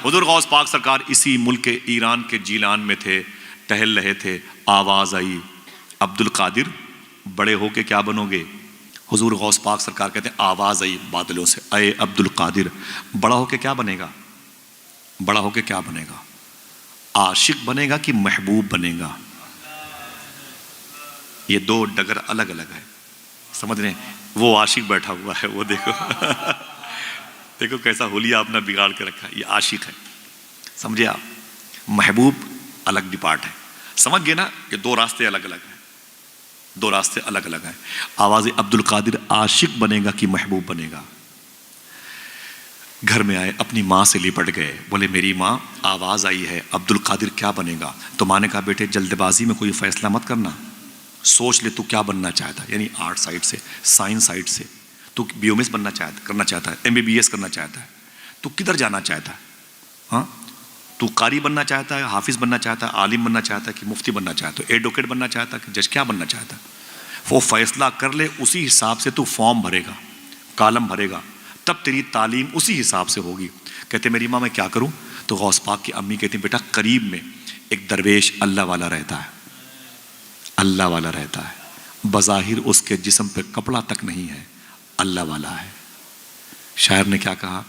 حضور غوث پاک سرکار اسی ملک ایران کے جیلان میں تھے، ٹہل رہے تھے، آواز آئی عبد القادر بڑے ہو کے کیا بنو گے؟ حضور غوث پاک سرکار کہتے ہیں آواز آئی بادلوں سے، اے عبد القادر بڑا ہو کے کیا بنے گا؟ بڑا ہو کے کیا بنے گا؟ عاشق بنے گا کہ محبوب بنے گا؟ یہ دو ڈگر الگ الگ ہے، سمجھ رہے ہیں؟ وہ عاشق بیٹھا ہوا ہے، وہ دیکھو دیکھو کیسا حلیہ اپنا بگاڑ کے رکھا ہے، یہ عاشق ہے، سمجھے آپ؟ محبوب الگ ڈپارٹ ہے، سمجھ گئے نا؟ یہ دو راستے الگ الگ ہیں، دو راستے الگ الگ ہیں۔ آواز عبد القادر عاشق بنے گا کہ محبوب بنے گا؟ گھر میں آئے، اپنی ماں سے لپٹ گئے، بولے میری ماں آواز آئی ہے عبد القادر کیا بنے گا؟ تو ماں نے کہا بیٹے جلد بازی میں کوئی فیصلہ مت کرنا، سوچ لے تو کیا بننا چاہتا ہے، یعنی آرٹ سائڈ سے، سائنس سائڈ سے تو بی ایم ایس کرنا چاہتا ہے، ایم بی بی ایس کرنا چاہتا ہے، تو کدھر جانا چاہتا ہے؟ ہاں تو قاری بننا چاہتا ہے، حافظ بننا چاہتا ہے، عالم بننا چاہتا ہے کہ مفتی بننا چاہتا ہے، ایڈوکیٹ بننا چاہتا ہے کہ جج، کیا بننا چاہتا ہے؟ وہ فیصلہ کر لے، اسی حساب سے تو فارم بھرے گا، کالم بھرے گا، تب تیری تعلیم اسی حساب سے ہوگی۔ کہتے میری ماں میں کیا کروں؟ تو غوث پاک کی امی کہتی بیٹا قریب میں ایک درویش اللہ والا رہتا ہے، اللہ والا رہتا ہے، بظاہر اس کے جسم پہ کپڑا تک نہیں ہے، اللہ والا ہے۔ شاعر نے کیا کہا؟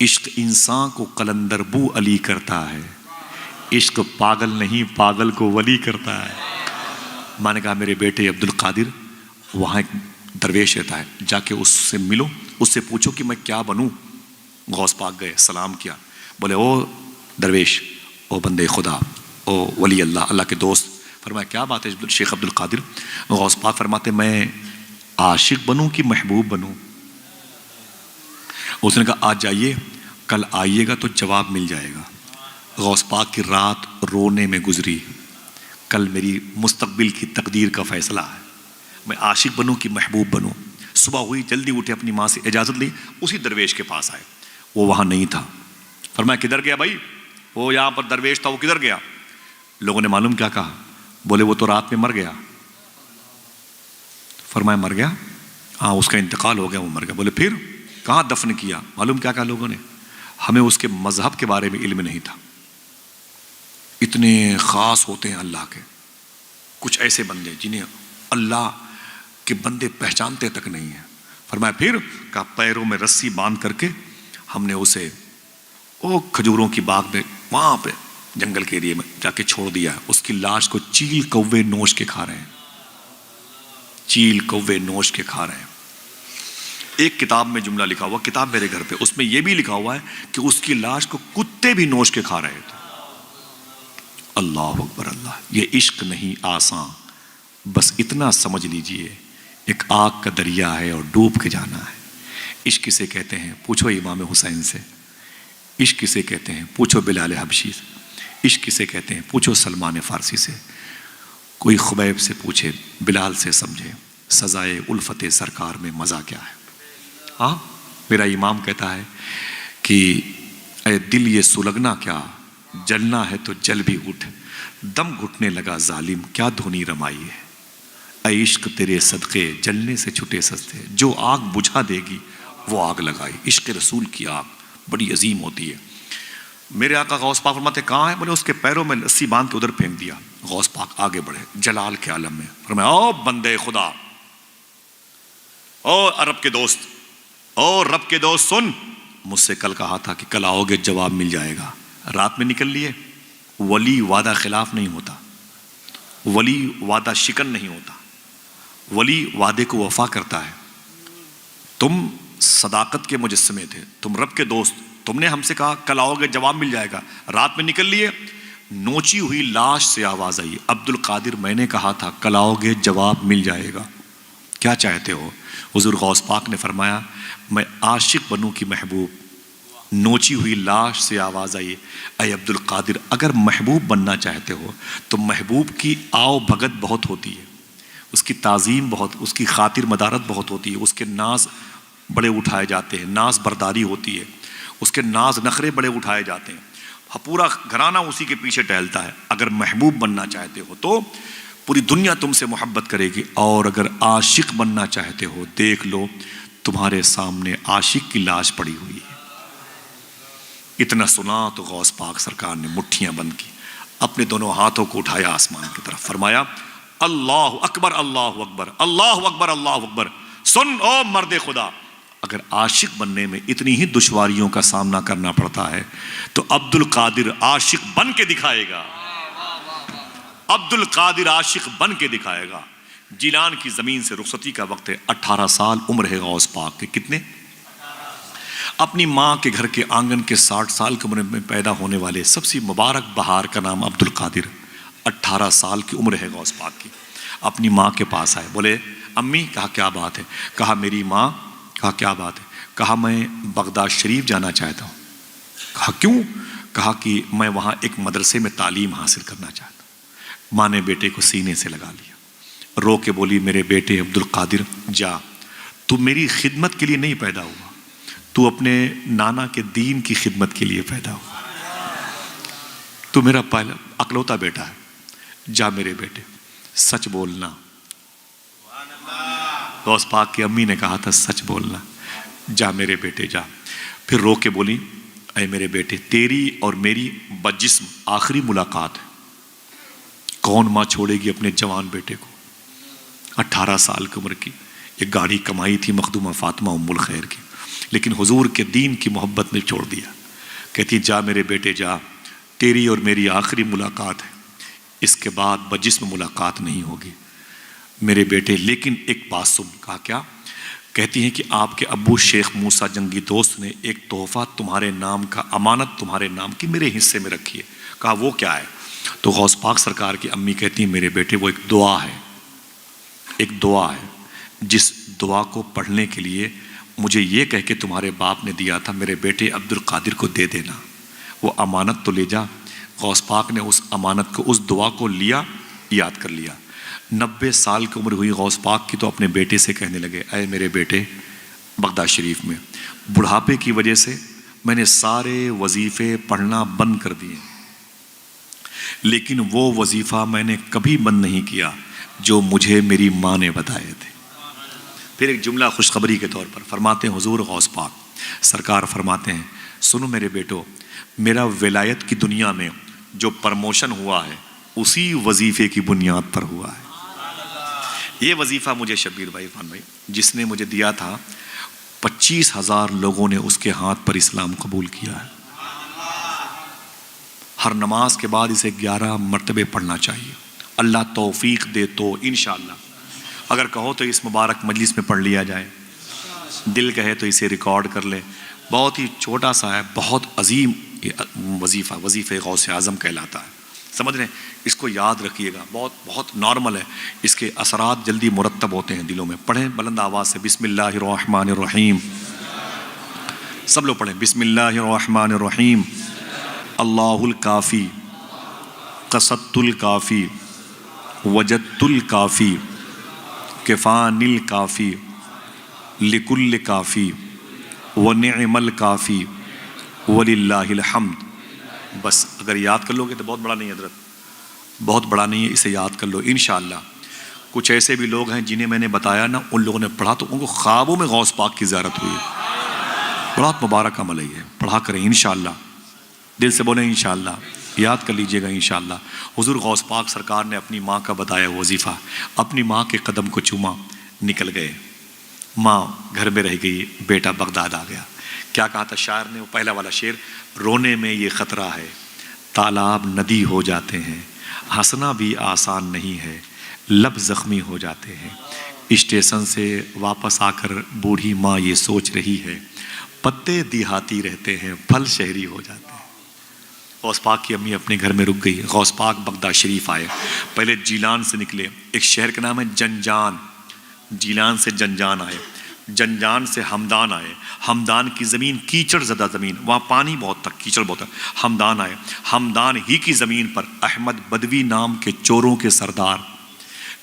عشق انسان کو قلندر بو علی کرتا ہے، عشق پاگل نہیں پاگل کو ولی کرتا ہے۔ میں نے کہا میرے بیٹے عبد القادر وہاں ایک درویش رہتا ہے، جا کے اس سے ملو، اس سے پوچھو کہ میں کیا بنوں۔ غوث پاک گئے، سلام کیا، بولے او درویش، او بندے خدا، او ولی اللہ، اللہ کے دوست۔ فرمایا کیا بات ہے شیخ عبد القادر؟ غوث پاک فرماتے میں عاشق بنوں کہ محبوب بنوں؟ اس نے کہا آج جائیے، کل آئیے گا تو جواب مل جائے گا۔ غوث پاک کی رات رونے میں گزری، کل میری مستقبل کی تقدیر کا فیصلہ ہے، میں عاشق بنوں کہ محبوب بنوں؟ صبح ہوئی، جلدی اٹھے، اپنی ماں سے اجازت لی، اسی درویش کے پاس آئے، وہ وہاں نہیں تھا۔ فرمایا کدھر گیا بھائی؟ وہ یہاں پر درویش تھا، وہ کدھر گیا؟ لوگوں نے معلوم کیا کہا؟ بولے وہ تو رات میں مر گیا۔ فرمایا مر گیا؟ ہاں اس کا انتقال ہو گیا، وہ مر گیا۔ بولے پھر کہاں دفن کیا؟ معلوم کیا کہا لوگوں نے؟ ہمیں اس کے مذہب کے بارے میں علم نہیں تھا۔ اتنے خاص ہوتے ہیں اللہ کے کچھ ایسے بندے جنہیں اللہ کے بندے پہچانتے تک نہیں ہیں۔ فرمایا پھر؟ کہا پیروں میں رسی باندھ کر کے ہم نے اسے وہ کھجوروں کی باغ میں وہاں پہ جنگل کے ایریے میں جا کے چھوڑ دیا ہے، اس کی لاش کو چیل کوے نوچ کے کھا رہے ہیں، چیل کوے نوچ کے کھا رہے ہیں۔ ایک کتاب میں جملہ لکھا ہوا، کتاب میرے گھر پہ، اس میں یہ بھی لکھا ہوا ہے کہ اس کی لاش کو کتے بھی نوچ کے کھا رہے تھے۔ اللہ اکبر اللہ! یہ عشق نہیں آسان، بس اتنا سمجھ لیجئے ایک آگ کا دریا ہے اور ڈوب کے جانا ہے۔ عشق کسے کہتے ہیں؟ پوچھو امام حسین سے۔ عشق کسے کہتے ہیں؟ پوچھو بلال حبشی سے۔ عشق کسے کہتے ہیں؟ پوچھو سلمان فارسی سے۔ کوئی خبیب سے پوچھے، بلال سے سمجھے سزائے الفت سرکار میں مزہ کیا ہے۔ ہاں میرا امام کہتا ہے کہ اے دل یہ سلگنا کیا، جلنا ہے تو جل بھی اٹھ، دم گھٹنے لگا ظالم کیا دھنی رمائی ہے۔ اے عشق تیرے صدقے جلنے سے چھٹے سستے، جو آگ بجھا دے گی وہ آگ لگائی۔ عشق رسول کی آگ بڑی عظیم ہوتی ہے۔ میرے آقا غوث پاک فرماتے کہاں ہے؟ بولے اس کے پیروں میں رسی باندھ کے ادھر پھینک دیا۔ غوث پاک آگے بڑھے جلال کے عالم میں، فرمایا او بندے خدا، او عرب کے دوست، او رب کے دوست، سن، مجھ سے کل کہا تھا کہ کل آؤ گے جواب مل جائے گا، رات میں نکل لیے۔ ولی وعدہ خلاف نہیں ہوتا، ولی وعدہ شکن نہیں ہوتا، ولی وعدے کو وفا کرتا ہے۔ تم صداقت کے مجسمے تھے، تم رب کے دوست، تم نے ہم سے کہا کل آؤ گے جواب مل جائے گا، رات میں نکل لیے۔ نوچی ہوئی لاش سے آواز آئی، عبد القادر میں نے کہا تھا کل آؤ گے جواب مل جائے گا، کیا چاہتے ہو؟ حضور غوث پاک نے فرمایا میں عاشق بنوں کی محبوب۔ نوچی ہوئی لاش سے آواز آئی، اے عبد القادر اگر محبوب بننا چاہتے ہو تو محبوب کی آؤ بھگت بہت ہوتی ہے، اس کی تعظیم بہت، اس کی خاطر مدارت بہت ہوتی ہے، اس کے ناز بڑے اٹھائے جاتے ہیں، ناز برداری ہوتی ہے، اس کے ناز نخرے بڑے اٹھائے جاتے ہیں، پورا گھرانہ اسی کے پیچھے ٹہلتا ہے۔ اگر محبوب بننا چاہتے ہو تو پوری دنیا تم سے محبت کرے گی، اور اگر عاشق بننا چاہتے ہو دیکھ لو تمہارے سامنے عاشق کی لاش پڑی ہوئی ہے، اتنا سنا تو غوث پاک سرکار نے مٹھیاں بند کی، اپنے دونوں ہاتھوں کو اٹھایا آسمان کی طرف، فرمایا اللہ اکبر اللہ اکبر اللہ اکبر اللہ اکبر۔ سن او مرد خدا، اگر عاشق بننے میں اتنی ہی دشواریوں کا سامنا کرنا پڑتا ہے تو عبد القادر عاشق بن کے دکھائے گا، عبد القادر عاشق بن کے دکھائے گا۔ جیلان کی زمین سے رخصتی کا وقت ہے، 18 سال عمر ہے غوث پاک کے، کتنے؟ اپنی ماں کے گھر کے آنگن کے 60 سال کی عمر میں پیدا ہونے والے سب سے مبارک بہار کا نام عبد القادر، 18 سال کی عمر ہے غوث پاک کی۔ اپنی ماں کے پاس آئے، بولے امی، کہا کیا بات ہے؟ کہا میری ماں، کہا کیا بات ہے؟ کہا میں بغداد شریف جانا چاہتا ہوں۔ کہا کیوں؟ کہا کہ میں وہاں ایک مدرسے میں تعلیم حاصل کرنا چاہتا ہوں۔ ماں نے بیٹے کو سینے سے لگا لیا، رو کے بولی میرے بیٹے عبد القادر جا، تو میری خدمت کے لیے نہیں پیدا ہوا، تو اپنے نانا کے دین کی خدمت کے لیے پیدا ہوا، تو میرا پہلا اکلوتا بیٹا ہے، جا میرے بیٹے سچ بولنا۔ غوث پاک کی امی نے کہا تھا سچ بولنا، جا میرے بیٹے جا۔ پھر رو کے بولی اے میرے بیٹے، تیری اور میری بجسم آخری ملاقات ہے، کون ماں چھوڑے گی اپنے جوان بیٹے کو؟ 18 سال کی عمر کی، ایک گاڑی کمائی تھی مخدومہ فاطمہ ام الخیر کی، لیکن حضور کے دین کی محبت نے چھوڑ دیا۔ کہتی جا میرے بیٹے جا، تیری اور میری آخری ملاقات ہے، اس کے بعد بجسم ملاقات نہیں ہوگی میرے بیٹے۔ لیکن ایک بات سن۔ کہا کیا؟ کہتی ہیں کہ آپ کے ابو شیخ موسیٰ جنگی دوست نے ایک تحفہ تمہارے نام کا، امانت تمہارے نام کی میرے حصے میں رکھی ہے۔ کہا وہ کیا ہے؟ تو غوث پاک سرکار کی امی کہتی ہیں میرے بیٹے وہ ایک دعا ہے، ایک دعا ہے جس دعا کو پڑھنے کے لیے مجھے یہ کہہ کے تمہارے باپ نے دیا تھا میرے بیٹے عبد القادر کو دے دینا، وہ امانت تو لے جا۔ غوث پاک نے اس امانت کو، اس دعا کو لیا، یاد کر لیا۔ 90 سال کی عمر ہوئی غوث پاک کی تو اپنے بیٹے سے کہنے لگے اے میرے بیٹے، بغداد شریف میں بڑھاپے کی وجہ سے میں نے سارے وظیفے پڑھنا بند کر دیے، لیکن وہ وظیفہ میں نے کبھی بند نہیں کیا جو مجھے میری ماں نے بتائے تھے۔ پھر ایک جملہ خوشخبری کے طور پر فرماتے ہیں حضور غوث پاک سرکار فرماتے ہیں سنو میرے بیٹو، میرا ولایت کی دنیا میں جو پرموشن ہوا ہے اسی وظیفے کی بنیاد پر ہوا ہے۔ یہ وظیفہ مجھے شبیر بھائی، عرفان بھائی، جس نے مجھے دیا تھا، 25,000 لوگوں نے اس کے ہاتھ پر اسلام قبول کیا ہے۔ ہر نماز کے بعد اسے 11 مرتبے پڑھنا چاہیے، اللہ توفیق دے تو انشاءاللہ، اگر کہو تو اس مبارک مجلس میں پڑھ لیا جائے، دل کہے تو اسے ریکارڈ کر لے۔ بہت ہی چھوٹا سا ہے، بہت عظیم وظیفہ، وظیفہ غوث اعظم کہلاتا ہے، سمجھ رہے ہیں؟ اس کو یاد رکھیے گا، بہت بہت نارمل ہے، اس کے اثرات جلدی مرتب ہوتے ہیں دلوں میں۔ پڑھیں بلند آواز سے، بسم اللہ الرحمن الرحیم، سب لوگ پڑھیں بسم اللہ الرحمن الرحیم۔ اللہ الکافی قصدت الکافی وجدت الکافی کفان الکافی لکل کافی ونعم الکافی وللہ الحمد۔ بس اگر یاد کر لو گے تو بہت بڑا نہیں ہے حضرت، بہت بڑا نہیں ہے، اسے یاد کر لو انشاءاللہ۔ کچھ ایسے بھی لوگ ہیں جنہیں میں نے بتایا نا، ان لوگوں نے پڑھا تو ان کو خوابوں میں غوث پاک کی زیارت ہوئی ہے۔ بہت مبارک عمل ہے یہ، پڑھا کریں انشاءاللہ، دل سے بولیں انشاءاللہ، یاد کر لیجئے گا انشاءاللہ۔ حضور غوث پاک سرکار نے اپنی ماں کا بتایا وظیفہ، اپنی ماں کے قدم کو چوما، نکل گئے، ماں گھر میں رہ گئی، بیٹا بغداد آ گیا۔ کیا کہا تھا شاعر نے؟ وہ پہلا والا شعر، رونے میں یہ خطرہ ہے تالاب ندی ہو جاتے ہیں، ہنسنا بھی آسان نہیں ہے لب زخمی ہو جاتے ہیں۔ اسٹیشن سے واپس آ کر بوڑھی ماں یہ سوچ رہی ہے، پتے دیہاتی رہتے ہیں پھل شہری ہو جاتے ہیں۔ غوث پاک کی امی اپنے گھر میں رک گئی، غوث پاک بغداد شریف آئے، پہلے جیلان سے نکلے، ایک شہر کا نام ہے جنجان، جیلان سے جنجان آئے، جنجان سے ہمدان آئے، ہمدان کی زمین کیچڑ زدہ زمین، وہاں پانی بہت تھا، کیچڑ بہت تھا، ہمدان آئے، ہمدان ہی کی زمین پر احمد بدوی نام کے چوروں کے سردار،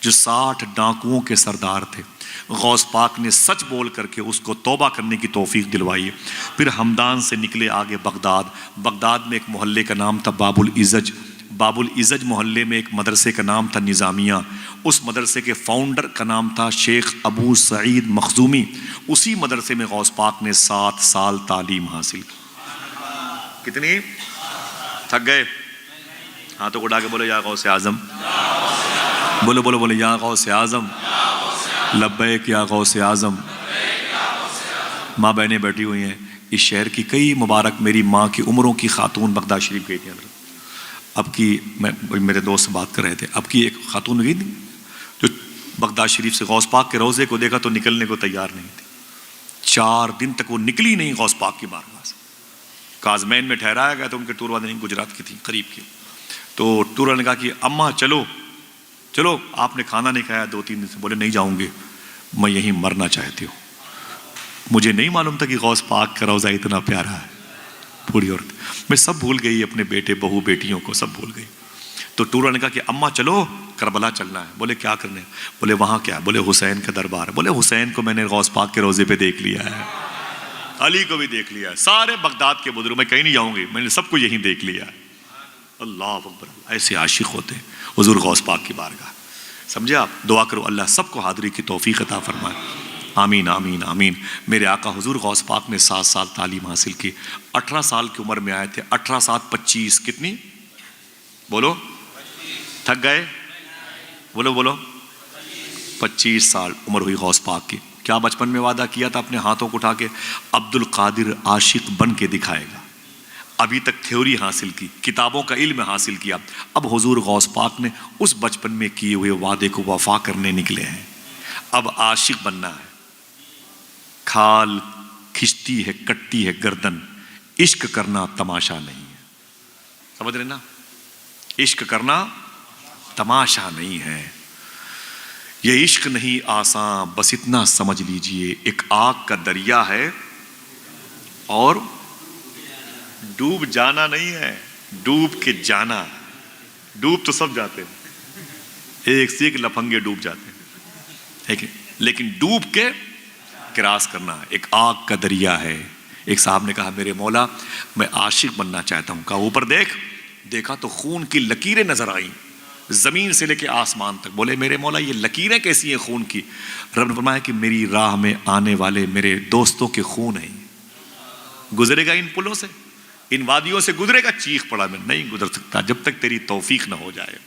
جو 60 ڈاکوؤں کے سردار تھے، غوث پاک نے سچ بول کر کے اس کو توبہ کرنے کی توفیق دلوائی۔ پھر ہمدان سے نکلے آگے بغداد، بغداد میں ایک محلے کا نام تھا باب العزج، باب العزج محلے میں ایک مدرسے کا نام تھا نظامیہ، اس مدرسے کے فاؤنڈر کا نام تھا شیخ ابو سعید مخزومی، اسی مدرسے میں غوث پاک نے 7 سال تعلیم حاصل کی۔ کتنی؟ تھک گئے؟ ہاتھوں کو اٹھا کے بولے یا غوث اعظم، بولو بولو بولے یا غوث اعظم، لبیک یا غوث اعظم۔ ماں بہنیں بیٹھی ہوئی ہیں، اس شہر کی کئی مبارک میری ماں کی عمروں کی خاتون بغداد شریف گئی تھی حضرت۔ اب کی میں میرے دوست سے بات کر رہے تھے، اب کی ایک خاتون گئی تھی جو بغداد شریف سے غوث پاک کے روضے کو دیکھا تو نکلنے کو تیار نہیں تھی، 4 دن تک وہ نکلی نہیں غوث پاک کی بارگاہ سے۔ کازمین میں ٹھہرایا گیا تو ان کے ٹور والے نہیں، گجرات کی تھی قریب کی، تو ٹور والے نے کہا کہ اماں چلو چلو، آپ نے کھانا نہیں کھایا 2-3 دن سے۔ بولے نہیں جاؤں گی، میں یہیں مرنا چاہتی ہوں۔ مجھے نہیں معلوم تھا کہ غوث پاک کا روضہ اتنا پیارا ہے۔ بوڑھی عورت، میں سب بھول گئی، اپنے بیٹے بہو بیٹیوں کو سب بھول گئی۔ تو ٹور نے کہا کہ اماں چلو کربلا چلنا ہے۔ بولے کیا کرنے؟ بولے وہاں کیا؟ بولے حسین کا دربار ہے۔ بولے حسین کو میں نے غوث پاک کے روضے پہ دیکھ لیا ہے، علی کو بھی دیکھ لیا ہے، سارے بغداد کے بزرگ، میں کہیں نہیں جاؤں گی، میں نے سب کو یہیں دیکھ لیا ہے۔ اللہ اکبر، ایسے عاشق ہوتے حضور غوث پاک کی بارگاہ۔ سمجھے آپ؟ دعا کرو اللہ سب کو حاضری کی توفیق عطا فرمائے، آمین آمین آمین۔ میرے آقا حضور غوث پاک نے 7 سال تعلیم حاصل کی، 18 سال کی عمر میں آئے تھے، 18 7 25 کتنی؟ بولو، تھک گئے؟ بولو بولو، 25 سال عمر ہوئی غوث پاک کی۔ کیا بچپن میں وعدہ کیا تھا اپنے ہاتھوں کو اٹھا کے؟ عبد القادر عاشق بن کے دکھائے گا۔ ابھی تک تھیوری حاصل کی، کتابوں کا علم حاصل کیا، اب حضور غوث پاک نے اس بچپن میں کیے ہوئے وعدے کو وفا کرنے نکلے ہیں، اب عاشق بننا ہے۔ کھال کھچتی ہے کٹتی ہے گردن، عشق کرنا تماشا نہیں ہے۔ سمجھ رہے نا؟ عشق کرنا تماشا نہیں ہے، یہ عشق نہیں آسان، بس اتنا سمجھ لیجئے ایک آگ کا دریا ہے اور ڈوب جانا نہیں ہے، ڈوب کے جانا ہے۔ ڈوب تو سب جاتے ہیں، ایک سے ایک لفنگے ڈوب جاتے ہیں، لیکن ڈوب کے کراس کرنا ہے۔ ایک آگ کا دریا ہے۔ ایک صاحب نے کہا میرے مولا میں عاشق بننا چاہتا ہوں۔ کہا اوپر دیکھ۔ دیکھا تو خون کی لکیریں نظر آئیں زمین سے لے کے آسمان تک۔ بولے میرے مولا یہ لکیریں کیسی ہیں خون کی؟ رب نے فرمایا کہ میری راہ میں آنے والے میرے دوستوں کے خون ہیں، گزرے گا ان پلوں سے، ان وادیوں سے گزرے گا، چیخ پڑا میں نہیں گزر سکتا جب تک تیری توفیق نہ ہو جائے۔